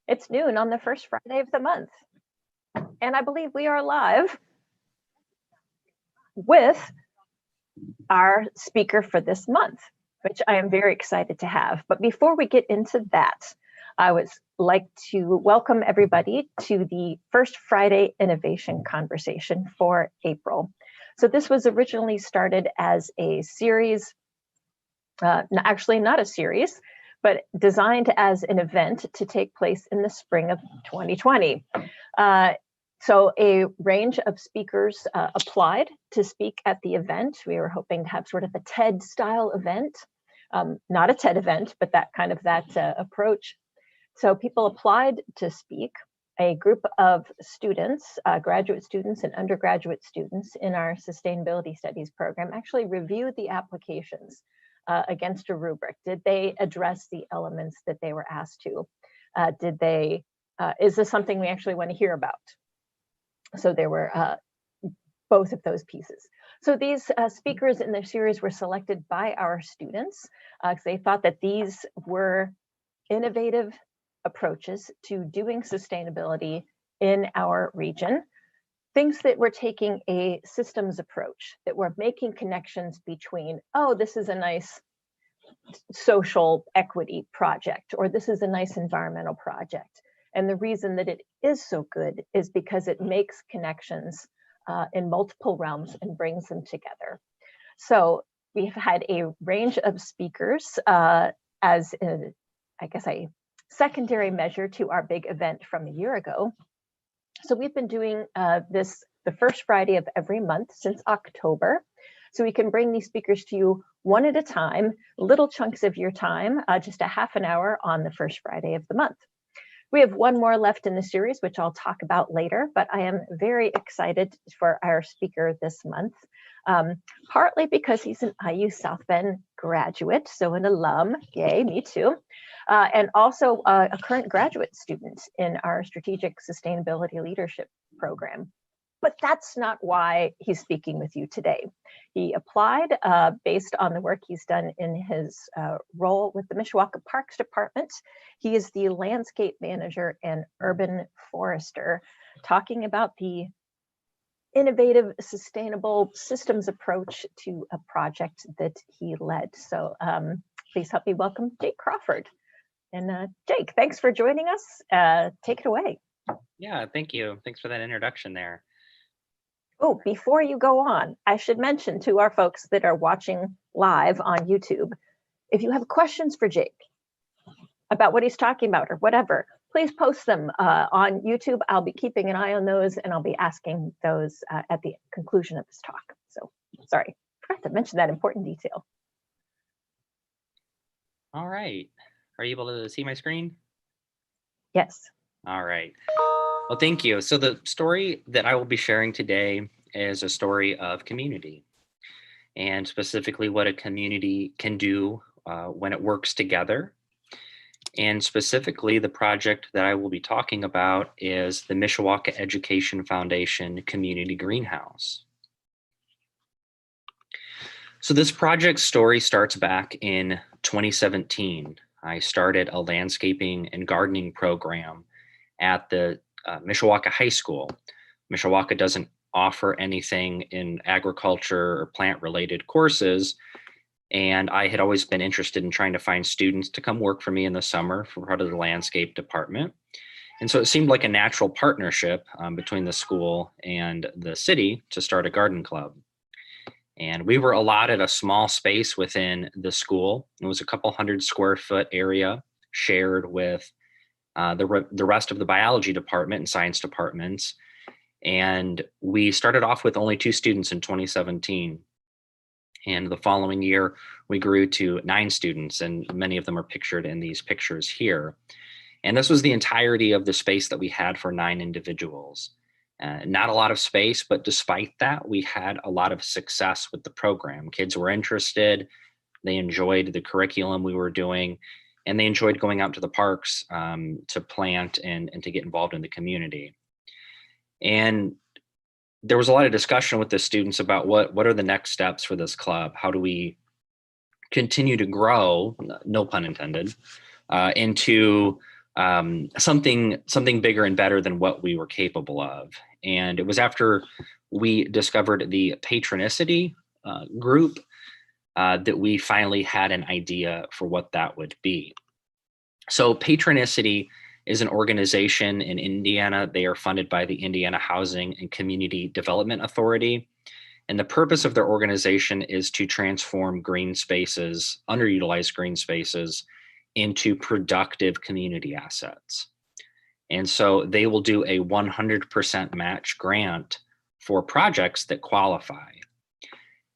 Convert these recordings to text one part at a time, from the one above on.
It's noon on the first Friday of the month, and I believe we are live with our speaker for this month, which I am very excited to have. But before we get into that, I would like to welcome everybody to the First Friday Innovation Conversation for April. So this was originally started as a series, actually not a series, but designed as an event to take place in the spring of 2020. So a range of speakers applied to speak at the event. We were hoping to have sort of a TED style event, not a TED event, but that kind of approach. So people applied to speak. A group of students, graduate students and undergraduate students in our Sustainability Studies program actually reviewed the applications against a rubric. Did they address the elements that they were asked to? Is this something we actually want to hear about? So there were both of those pieces. So these speakers in the series were selected by our students because they thought that these were innovative approaches to doing sustainability in our region. Things that were taking a systems approach, that were making connections between, oh, this is a nice social equity project, or this is a nice environmental project. And the reason that it is so good is because it makes connections in multiple realms and brings them together. So we've had a range of speakers as a secondary measure to our big event from a year ago. So we've been doing this the first Friday of every month since October. So we can bring these speakers to you one at a time, little chunks of your time, just a half an hour on the first Friday of the month. We have one more left in the series, which I'll talk about later, but I am very excited for our speaker this month, partly because he's an IU South Bend graduate, so an alum, yay, me too, and also a current graduate student in our Strategic Sustainability Leadership program. But that's not why he's speaking with you today. He applied based on the work he's done in his role with the Mishawaka Parks Department. He is the landscape manager and urban forester, talking about the innovative, sustainable systems approach to a project that he led. So please help me welcome Jake Crawford. And Jake, thanks for joining us. Take it away. Yeah, thank you. Thanks for that introduction there. Oh, before you go on, I should mention to our folks that are watching live on YouTube, if you have questions for Jake about what he's talking about or whatever, please post them on YouTube. I'll be keeping an eye on those and I'll be asking those at the conclusion of this talk. So sorry, forgot to mention that important detail. All right. Are you able to see my screen? Yes. All right. Well, thank you. So the story that I will be sharing today is a story of community, and specifically what a community can do when it works together. And specifically, the project that I will be talking about is the Mishawaka Education Foundation Community Greenhouse. So this project story starts back in 2017. I started a landscaping and gardening program at the Mishawaka High School. Mishawaka doesn't offer anything in agriculture or plant-related courses, and I had always been interested in trying to find students to come work for me in the summer for part of the landscape department. And so it seemed like a natural partnership between the school and the city to start a garden club. And we were allotted a small space within the school. It was a couple 100 square foot area shared with the rest of the biology department and science departments. And we started off with only 2 students in 2017. And the following year, we grew to 9 students, and many of them are pictured in these pictures here. And this was the entirety of the space that we had for 9 individuals. Not a lot of space, but despite that, we had a lot of success with the program. Kids were interested, they enjoyed the curriculum we were doing, and they enjoyed going out to the parks to plant and to get involved in the community. And there was a lot of discussion with the students about what are the next steps for this club? How do we continue to grow, no pun intended, into something bigger and better than what we were capable of. And it was after we discovered the Patronicity group that we finally had an idea for what that would be. So Patronicity is an organization in Indiana. They are funded by the Indiana Housing and Community Development Authority. And the purpose of their organization is to transform green spaces, underutilized green spaces, into productive community assets. And so they will do a 100% match grant for projects that qualify.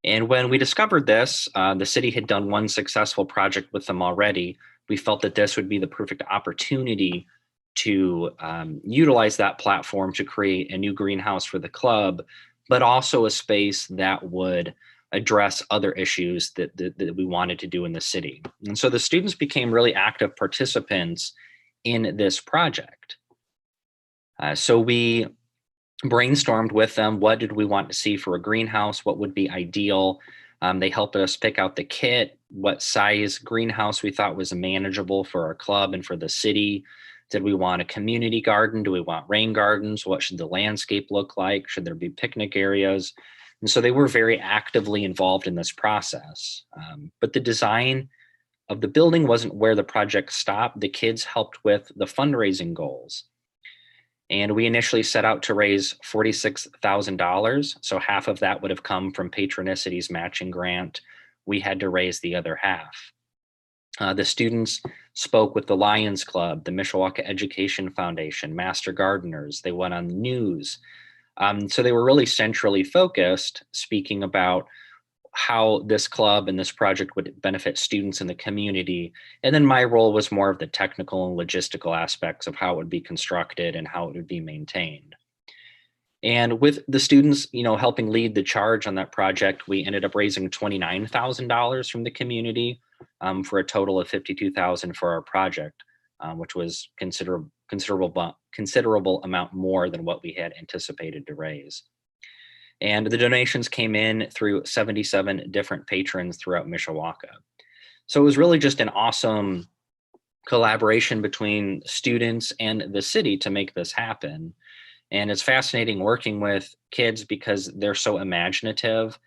And when we discovered this, the city had done one successful project with them already. We felt that this would be the perfect opportunity to utilize that platform to create a new greenhouse for the club, but also a space that would address other issues that we wanted to do in the city. And so the students became really active participants in this project. So we brainstormed with them, what did we want to see for a greenhouse, what would be ideal. They helped us pick out the kit, what size greenhouse we thought was manageable for our club and for the city. Did we want a community garden? Do we want rain gardens? What should the landscape look like? Should there be picnic areas? And so they were very actively involved in this process. But the design of the building wasn't where the project stopped. The kids helped with the fundraising goals. And we initially set out to raise $46,000. So half of that would have come from Patronicity's matching grant. We had to raise the other half. The students spoke with the Lions Club, the Mishawaka Education Foundation, Master Gardeners. They went on the news. So they were really centrally focused, speaking about how this club and this project would benefit students in the community. And then my role was more of the technical and logistical aspects of how it would be constructed and how it would be maintained. And with the students, helping lead the charge on that project, we ended up raising $29,000 from the community for a total of $52,000 for our project, which was considerable amount more than what we had anticipated to raise. And the donations came in through 77 different patrons throughout Mishawaka. So it was really just an awesome collaboration between students and the city to make this happen. And it's fascinating working with kids because they're so imaginative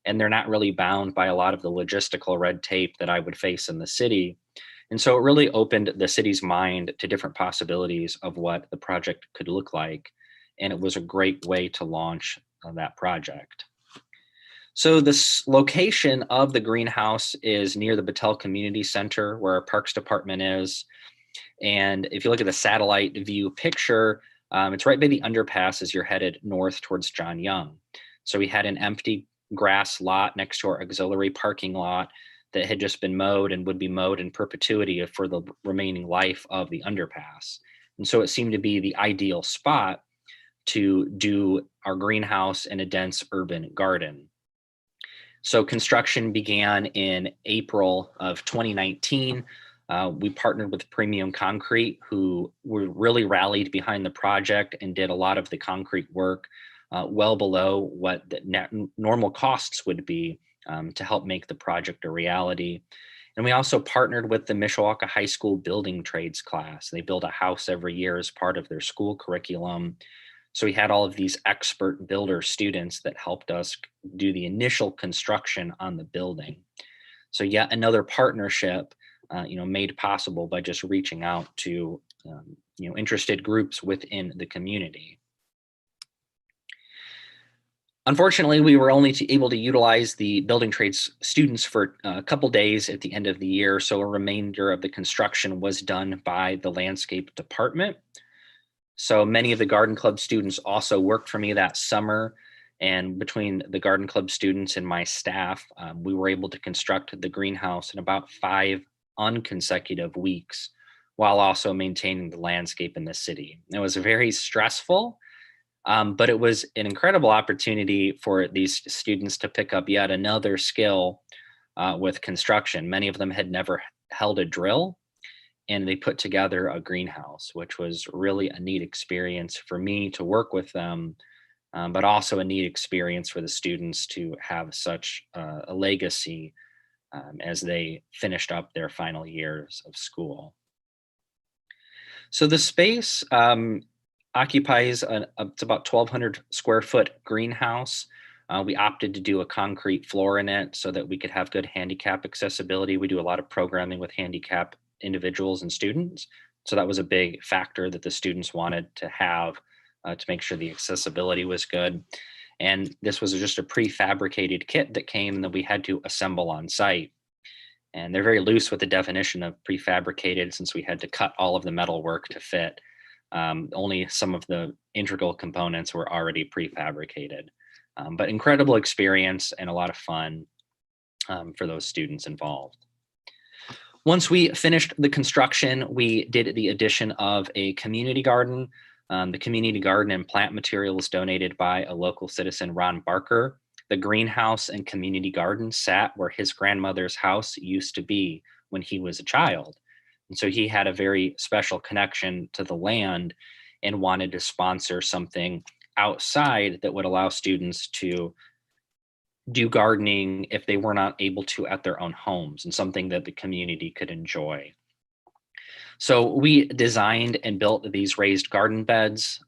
and they're not really bound by a lot of the logistical red tape that I would face in the city. And so it really opened the city's mind to different possibilities of what the project could look like. And it was a great way to launch that project. So this location of the greenhouse is near the Battelle Community Center where our Parks Department is. And if you look at the satellite view picture, it's right by the underpass as you're headed north towards John Young. So we had an empty grass lot next to our auxiliary parking lot that had just been mowed and would be mowed in perpetuity for the remaining life of the underpass. And so it seemed to be the ideal spot to do our greenhouse in a dense urban garden. So construction began in April of 2019. We partnered with Premium Concrete, who were really rallied behind the project and did a lot of the concrete work well below what the normal costs would be to help make the project a reality. And we also partnered with the Mishawaka High School building trades class. They build a house every year as part of their school curriculum. So we had all of these expert builder students that helped us do the initial construction on the building. So yet another partnership, made possible by just reaching out to, interested groups within the community. Unfortunately, we were only able to utilize the building trades students for a couple days at the end of the year. So a remainder of the construction was done by the landscape department. So many of the garden club students also worked for me that summer. And between the garden club students and my staff, we were able to construct the greenhouse in about 5 unconsecutive weeks while also maintaining the landscape in the city. It was very stressful, but it was an incredible opportunity for these students to pick up yet another skill with construction. Many of them had never held a drill, and they put together a greenhouse, which was really a neat experience for me to work with them, but also a neat experience for the students to have such a legacy as they finished up their final years of school. So the space occupies it's about 1,200 square foot greenhouse. We opted to do a concrete floor in it so that we could have good handicap accessibility. We do a lot of programming with handicap individuals and students. So that was a big factor that the students wanted to have to make sure the accessibility was good. And this was just a prefabricated kit that came and that we had to assemble on site. And they're very loose with the definition of prefabricated since we had to cut all of the metal work to fit. Only some of the integral components were already prefabricated. But incredible experience and a lot of fun for those students involved. Once we finished the construction, we did the addition of a community garden. The community garden and plant material was donated by a local citizen, Ron Barker. The greenhouse and community garden sat where his grandmother's house used to be when he was a child. And so he had a very special connection to the land and wanted to sponsor something outside that would allow students to do gardening if they were not able to at their own homes, and something that the community could enjoy. So we designed and built these raised garden beds.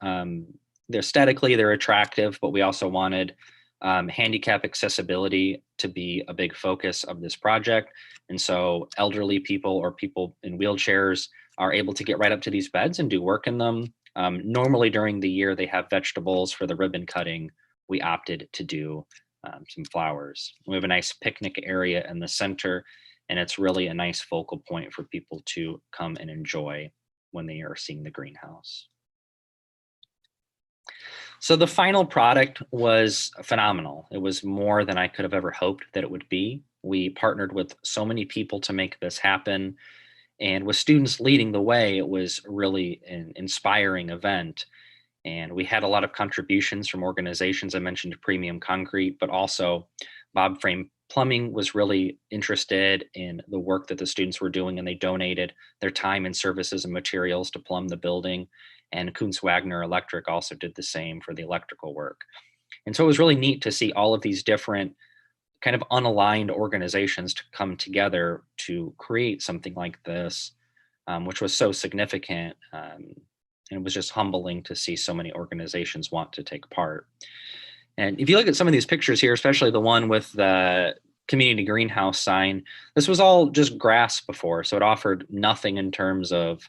Aesthetically, they're attractive, but we also wanted handicap accessibility to be a big focus of this project. And so elderly people or people in wheelchairs are able to get right up to these beds and do work in them. Normally during the year, they have vegetables for the ribbon cutting. We opted to do some flowers. We have a nice picnic area in the center, and it's really a nice focal point for people to come and enjoy when they are seeing the greenhouse. So the final product was phenomenal. It was more than I could have ever hoped that it would be. We partnered with so many people to make this happen. And with students leading the way, it was really an inspiring event. And we had a lot of contributions from organizations. I mentioned Premium Concrete, but also Bob Frame Plumbing was really interested in the work that the students were doing, and they donated their time and services and materials to plumb the building. And Kuntz Wagner Electric also did the same for the electrical work. And so it was really neat to see all of these different kind of unaligned organizations to come together to create something like this, which was so significant. And it was just humbling to see so many organizations want to take part. And if you look at some of these pictures here, especially the one with the community greenhouse sign, this was all just grass before. So it offered nothing in terms of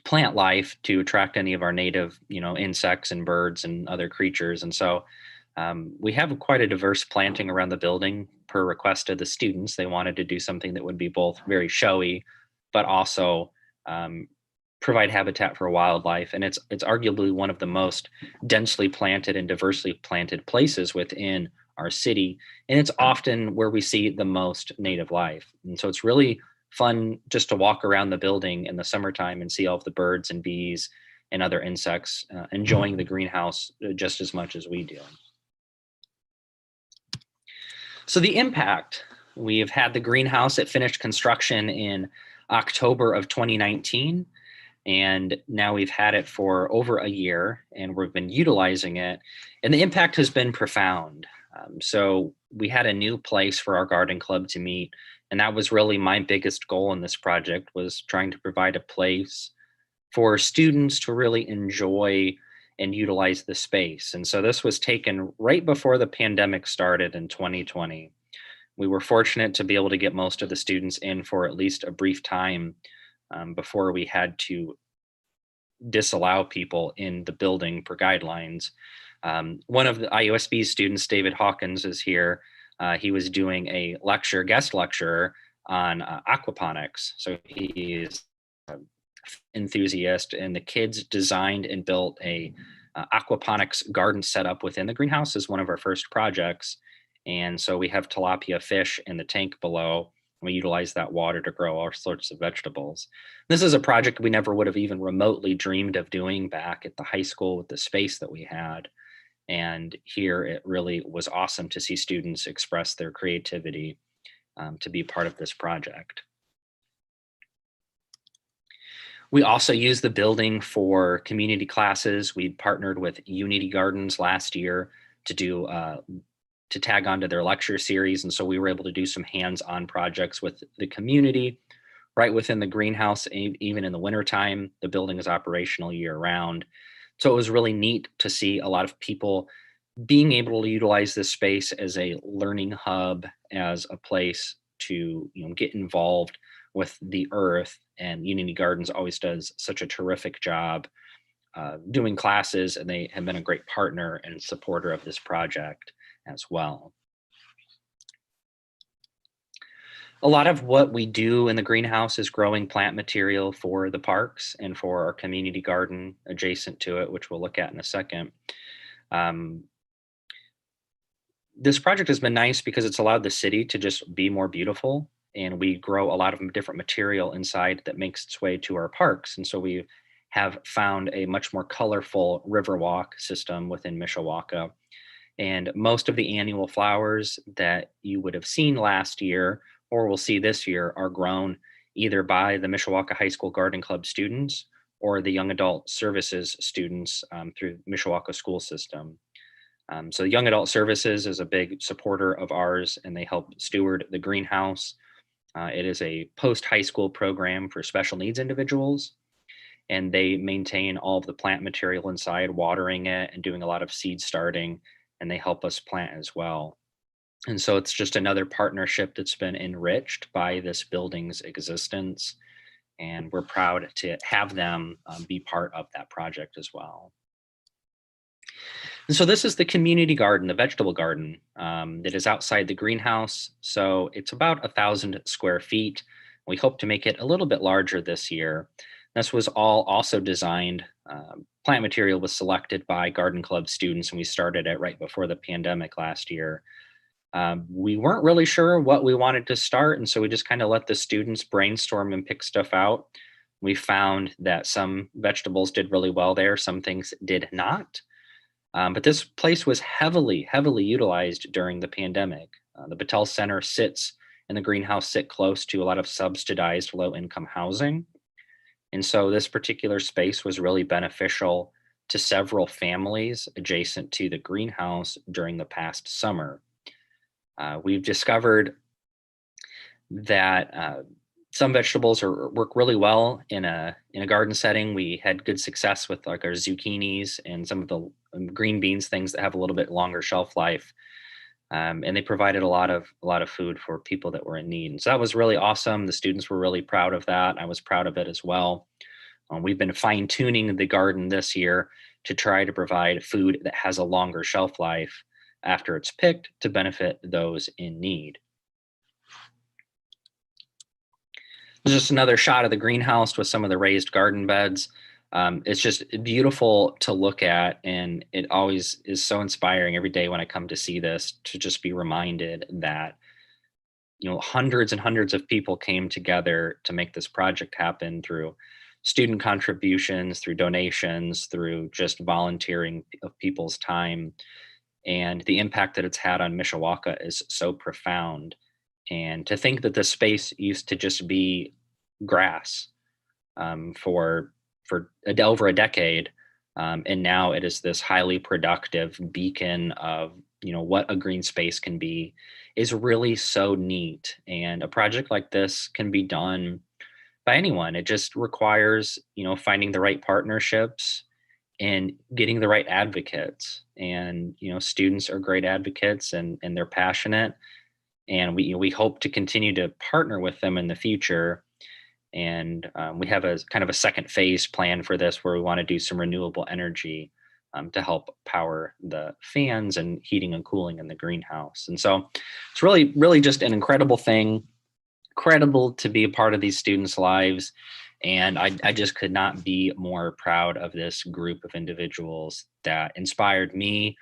plant life to attract any of our native, insects and birds and other creatures. And so we have quite a diverse planting around the building per request of the students. They wanted to do something that would be both very showy, but also provide habitat for wildlife. And it's arguably one of the most densely planted and diversely planted places within our city. And it's often where we see the most native life. And so it's really fun just to walk around the building in the summertime and see all of the birds and bees and other insects enjoying the greenhouse just as much as we do. So the impact, we've had the greenhouse at finished construction in October of 2019. And now we've had it for over a year and we've been utilizing it. And the impact has been profound. So we had a new place for our garden club to meet. And that was really my biggest goal in this project, was trying to provide a place for students to really enjoy and utilize the space. And so this was taken right before the pandemic started in 2020. We were fortunate to be able to get most of the students in for at least a brief time before we had to disallow people in the building per guidelines. One of the IUSB students, David Hawkins, is here. He was doing a guest lecture on aquaponics. So he is an enthusiast, and the kids designed and built a aquaponics garden setup within the greenhouse as one of our first projects. And so we have tilapia fish in the tank below. We utilize that water to grow all sorts of vegetables. This is a project we never would have even remotely dreamed of doing back at the high school with the space that we had. And here it really was awesome to see students express their creativity to be part of this project. We also use the building for community classes. We partnered with Unity Gardens last year to tag onto their lecture series. And so we were able to do some hands-on projects with the community right within the greenhouse. Even in the wintertime, the building is operational year round. So it was really neat to see a lot of people being able to utilize this space as a learning hub, as a place to get involved with the earth. And Unity Gardens always does such a terrific job doing classes, and they have been a great partner and supporter of this project as well. A lot of what we do in the greenhouse is growing plant material for the parks and for our community garden adjacent to it, which we'll look at in a second. Um, this project has been nice because it's allowed the city to just be more beautiful, and we grow a lot of different material inside that makes its way to our parks. And so we have found a much more colorful riverwalk system within Mishawaka. And most of the annual flowers that you would have seen last year or will see this year are grown either by the Mishawaka High School Garden Club students or the Young Adult Services students through Mishawaka school system. So Young Adult Services is a big supporter of ours, and they help steward the greenhouse. It is a post-high school program for special needs individuals, and they maintain all of the plant material inside, watering it and doing a lot of seed starting, and they help us plant as well. And so it's just another partnership that's been enriched by this building's existence, and we're proud to have them be part of that project as well. And so this is the community garden, the vegetable garden that is outside the greenhouse. So it's about 1,000 square feet. We hope to make it a little bit larger this year. This was all also designed, plant material was selected by garden club students, and we started it right before the pandemic last year. We weren't really sure what we wanted to start, and so we just kind of let the students brainstorm and pick stuff out. We found that some vegetables did really well there, some things did not. But this place was heavily utilized during the pandemic. The Battelle Center sits and the greenhouse sit close to a lot of subsidized low-income housing. And so this particular space was really beneficial to several families adjacent to the greenhouse during the past summer. We've discovered that some vegetables work really well in a garden setting. We had good success with like our zucchinis and some of the green beans, things that have a little bit longer shelf life. And they provided a lot of food for people that were in need. And so that was really awesome. The students were really proud of that. I was proud of it as well. We've been fine tuning the garden this year to try to provide food that has a longer shelf life after it's picked to benefit those in need. There's just another shot of the greenhouse with some of the raised garden beds. It's just beautiful to look at, and it always is so inspiring every day when I come to see this to just be reminded that hundreds and hundreds of people came together to make this project happen through student contributions, through donations, through just volunteering of people's time. And the impact that it's had on Mishawaka is so profound. And to think that the space used to just be grass for over a decade, and now it is this highly productive beacon of what a green space can be, is really so neat. And a project like this can be done by anyone. It just requires finding the right partnerships and getting the right advocates. And students are great advocates, and they're passionate. And we hope to continue to partner with them in the future. And we have a kind of a second phase plan for this, where we want to do some renewable energy to help power the fans and heating and cooling in the greenhouse. And so it's really just an incredible thing, incredible to be a part of these students' lives. And I just could not be more proud of this group of individuals that inspired me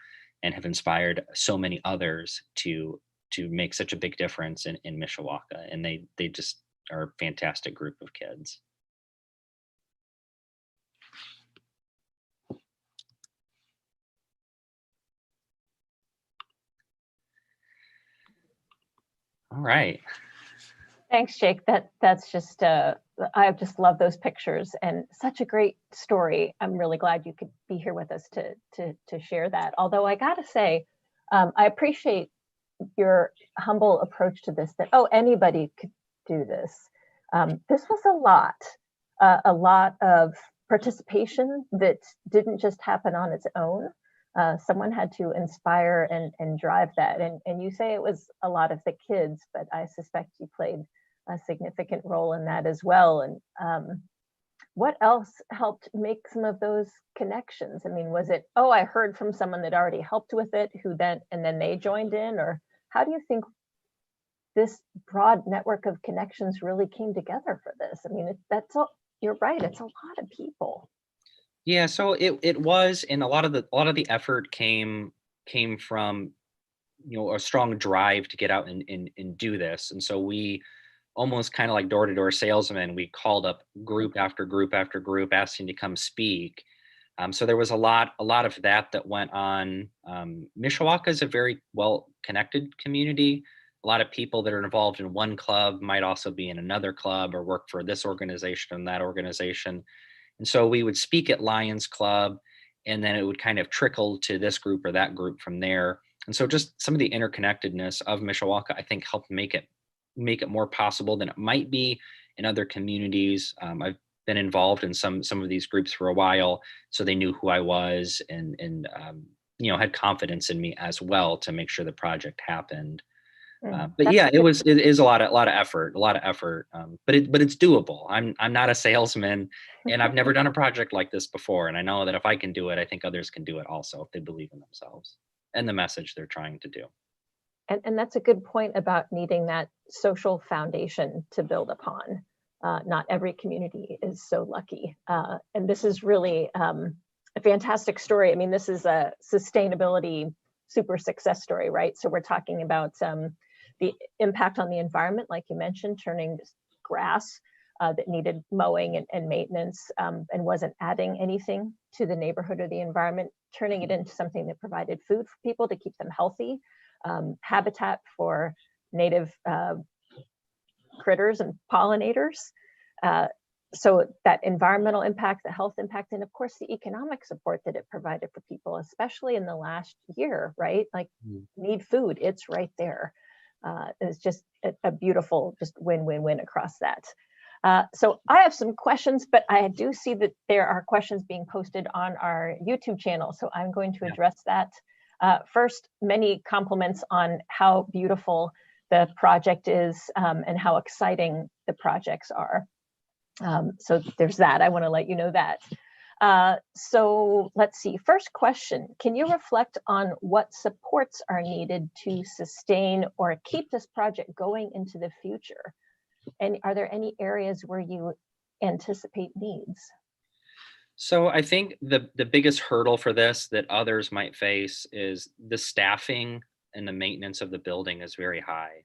and have inspired so many others to make such a big difference in Mishawaka. And they just are a fantastic group of kids. All right. Thanks, Jake. That's just I just love those pictures, and such a great story. I'm really glad you could be here with us to share that. Although I gotta say, I appreciate your humble approach to this, that anybody could do this. This was a lot of participation that didn't just happen on its own. Someone had to inspire and drive that. And you say it was a lot of the kids, but I suspect you played a significant role in that as well. And what else helped make some of those connections? I mean, was it, oh, I heard from someone that already helped with it, and then they joined in? Or how do you think this broad network of connections really came together for this? I mean, that's all, you're right, it's a lot of people. Yeah, so it was, and a lot of the effort came from, a strong drive to get out and do this. And so we almost kind of like door-to-door salesmen, we called up group after group after group asking to come speak. So there was a lot of that went on. Mishawaka is a very well connected community. A lot of people that are involved in one club might also be in another club or work for this organization and that organization. And so we would speak at Lions Club, and then it would kind of trickle to this group or that group from there. And so just some of the interconnectedness of Mishawaka, I think, helped make it more possible than it might be in other communities. I've been involved in some of these groups for a while, so they knew who I was and had confidence in me as well to make sure the project happened. But yeah, it is a lot of effort, but it's doable. I'm not a salesman, and I've never done a project like this before. And I know that if I can do it, I think others can do it also if they believe in themselves and the message they're trying to do. And that's a good point about needing that social foundation to build upon. Not every community is so lucky. And this is really a fantastic story. I mean, this is a sustainability super success story, right? So we're talking about the impact on the environment, like you mentioned, turning grass that needed mowing and maintenance and wasn't adding anything to the neighborhood or the environment, turning it into something that provided food for people to keep them healthy, habitat for native critters and pollinators. So that environmental impact, the health impact, and of course the economic support that it provided for people, especially in the last year, right? Like need food, it's right there. It's just a beautiful, just win-win-win across that. So I have some questions, but I do see that there are questions being posted on our YouTube channel. So I'm going to address that. First, many compliments on how beautiful the project is and how exciting the projects are. So there's that. I want to let you know that. So let's see. First question, can you reflect on what supports are needed to sustain or keep this project going into the future? And are there any areas where you anticipate needs? So I think the biggest hurdle for this that others might face is the staffing and the maintenance of the building is very high.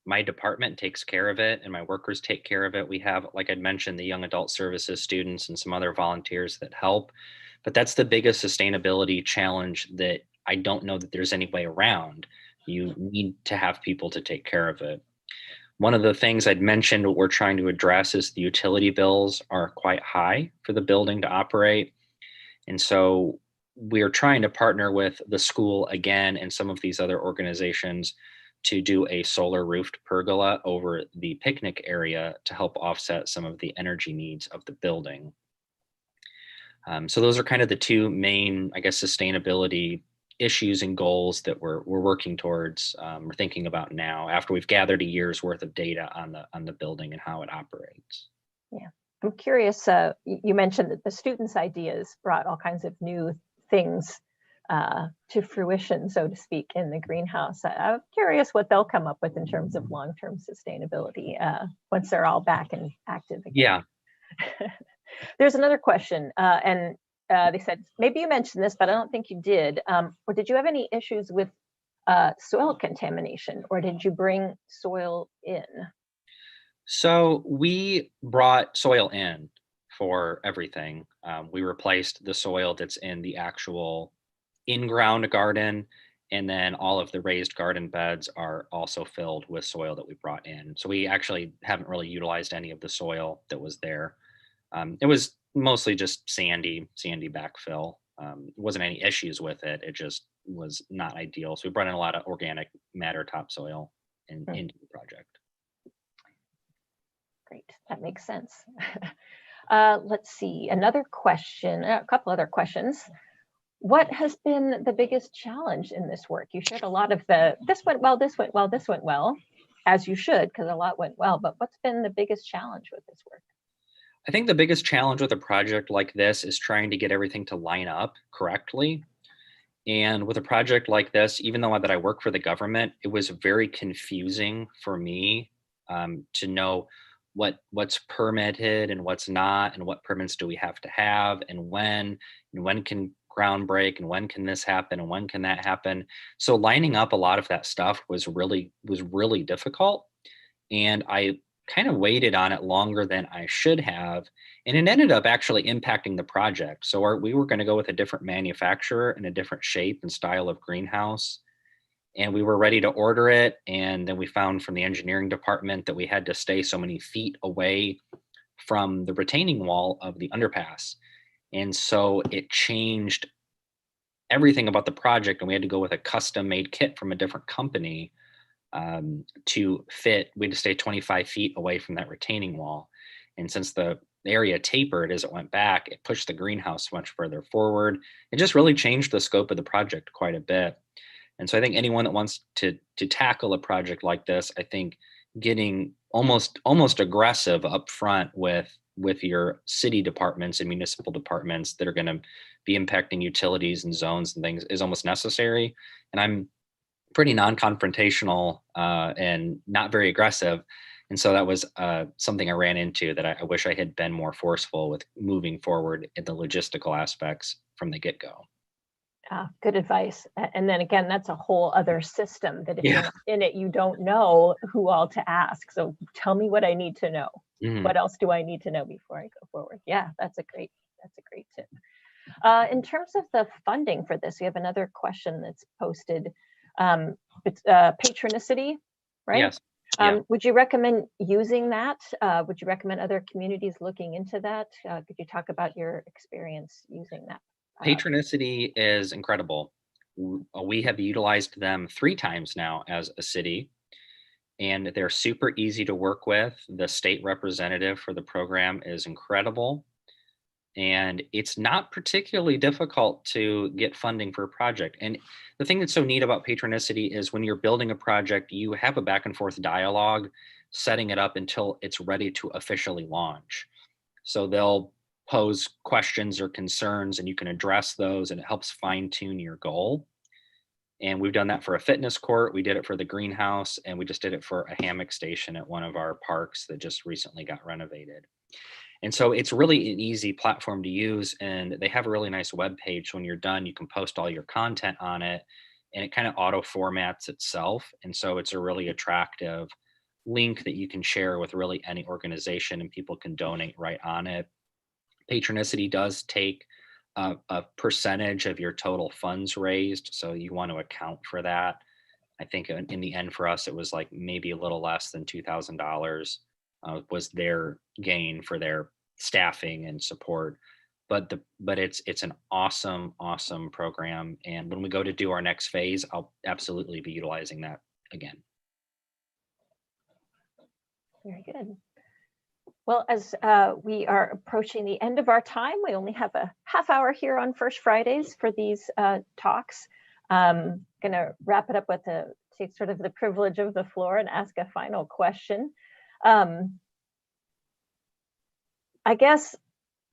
My department takes care of it and my workers take care of it. We have, like I'd mentioned, the young adult services students and some other volunteers that help, but that's the biggest sustainability challenge that I don't know that there's any way around. You need to have people to take care of it. One of the things I'd mentioned what we're trying to address is the utility bills are quite high for the building to operate. And so we're trying to partner with the school again and some of these other organizations to do a solar roofed pergola over the picnic area to help offset some of the energy needs of the building. So those are kind of the two main, I guess, sustainability issues and goals that we're working towards. We're thinking about now after we've gathered a year's worth of data on the building and how it operates. Yeah, I'm curious. You mentioned that the students' ideas brought all kinds of new things to fruition, so to speak, in the greenhouse. I'm curious what they'll come up with in terms of long-term sustainability once they're all back and active again. Yeah. There's another question, and they said, maybe you mentioned this, but I don't think you did. Or did you have any issues with soil contamination, or did you bring soil in? So we brought soil in for everything. We replaced the soil that's in the actual in-ground garden, and then all of the raised garden beds are also filled with soil that we brought in. So we actually haven't really utilized any of the soil that was there. It was mostly just sandy backfill. There wasn't any issues with it. It just was not ideal. So we brought in a lot of organic matter topsoil into the project. Great, that makes sense. Let's see, another question, a couple other questions. What has been the biggest challenge in this work? You shared a lot of this went well, this went well, this went well, as you should, because a lot went well, but what's been the biggest challenge with this work? I think the biggest challenge with a project like this is trying to get everything to line up correctly. And with a project like this, even though that I work for the government, it was very confusing for me to know what's permitted and what's not, and what permits do we have to have, and when can ground break, and when can this happen, and when can that happen. So lining up a lot of that stuff was really difficult, and I kind of waited on it longer than I should have. And it ended up actually impacting the project. So we were going to go with a different manufacturer and a different shape and style of greenhouse. And we were ready to order it. And then we found from the engineering department that we had to stay so many feet away from the retaining wall of the underpass. And so it changed everything about the project. And we had to go with a custom made kit from a different company to fit. We had to stay 25 feet away from that retaining wall. And since the area tapered as it went back, it pushed the greenhouse much further forward. It just really changed the scope of the project quite a bit. And so I think anyone that wants to tackle a project like this, I think getting almost aggressive up front with your city departments and municipal departments that are going to be impacting utilities and zones and things is almost necessary. And I'm pretty non-confrontational and not very aggressive. And so that was something I ran into that I wish I had been more forceful with moving forward in the logistical aspects from the get-go. Good advice. And then again, that's a whole other system that if Yeah. you're not in it, you don't know who all to ask. So tell me what I need to know. Mhm. What else do I need to know before I go forward? Yeah, that's a great tip. In terms of the funding for this, we have another question that's posted. It's patronicity, right? Yes. Yeah. Would you recommend using that? Would you recommend other communities looking into that? Could you talk about your experience using that? Patronicity is incredible. We have utilized them 3 times now as a city, and they're super easy to work with. The state representative for the program is incredible. And it's not particularly difficult to get funding for a project. And the thing that's so neat about Patronicity is when you're building a project, you have a back and forth dialogue setting it up until it's ready to officially launch. So they'll pose questions or concerns and you can address those, and it helps fine tune your goal. And we've done that for a fitness court. We did it for the greenhouse, and we just did it for a hammock station at one of our parks that just recently got renovated. And so it's really an easy platform to use, and they have a really nice web page. When you're done, you can post all your content on it, and it kind of auto formats itself. And so it's a really attractive link that you can share with really any organization, and people can donate right on it. Patronicity does take a percentage of your total funds raised, so you want to account for that. I think in the end for us, it was like maybe a little less than $2,000 was their gain for their staffing and support. But it's an awesome program, and when we go to do our next phase, I'll absolutely be utilizing that again. Very good. Well, as we are approaching the end of our time, we only have a half hour here on First Fridays for these talks. Going to wrap it up with take sort of the privilege of the floor and ask a final question. I guess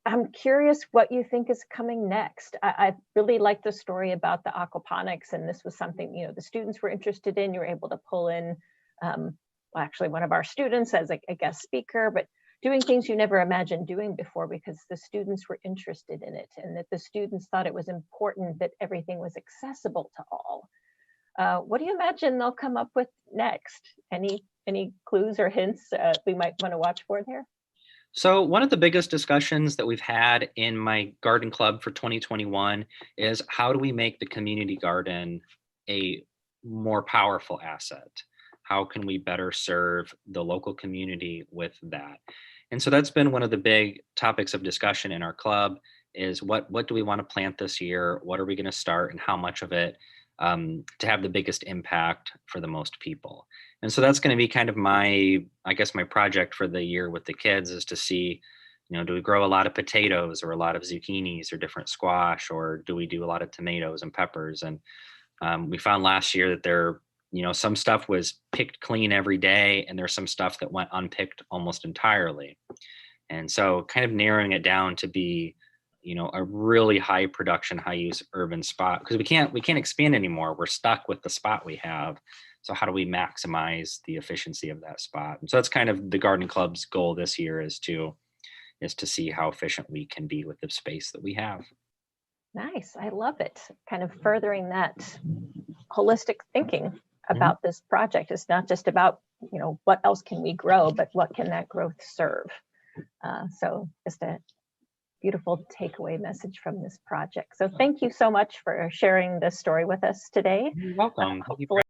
I'm curious what you think is coming next. I really like the story about the aquaponics, and this was something, you know, the students were interested in. You were able to pull in, well, actually one of our students as a guest speaker, but doing things you never imagined doing before because the students were interested in it, and that the students thought it was important that everything was accessible to all. What do you imagine they'll come up with next? Any clues or hints we might want to watch for there? So one of the biggest discussions that we've had in my garden club for 2021 is how do we make the community garden a more powerful asset? How can we better serve the local community with that? And so that's been one of the big topics of discussion in our club is what do we want to plant this year? What are we going to start and how much of it? to have the biggest impact for the most people. And so that's going to be kind of my, I guess, my project for the year with the kids is to see, do we grow a lot of potatoes or a lot of zucchinis or different squash, or do we do a lot of tomatoes and peppers? And we found last year that some stuff was picked clean every day, and there's some stuff that went unpicked almost entirely. And so kind of narrowing it down to be, a really high production, high use urban spot, because we can't expand anymore. We're stuck with the spot we have. So how do we maximize the efficiency of that spot? And so that's kind of the garden club's goal this year is to see how efficient we can be with the space that we have. Nice. I love it. Kind of furthering that holistic thinking about this project. It's not just about, what else can we grow, but what can that growth serve? So just a beautiful takeaway message from this project. So thank you so much for sharing this story with us today. You're welcome.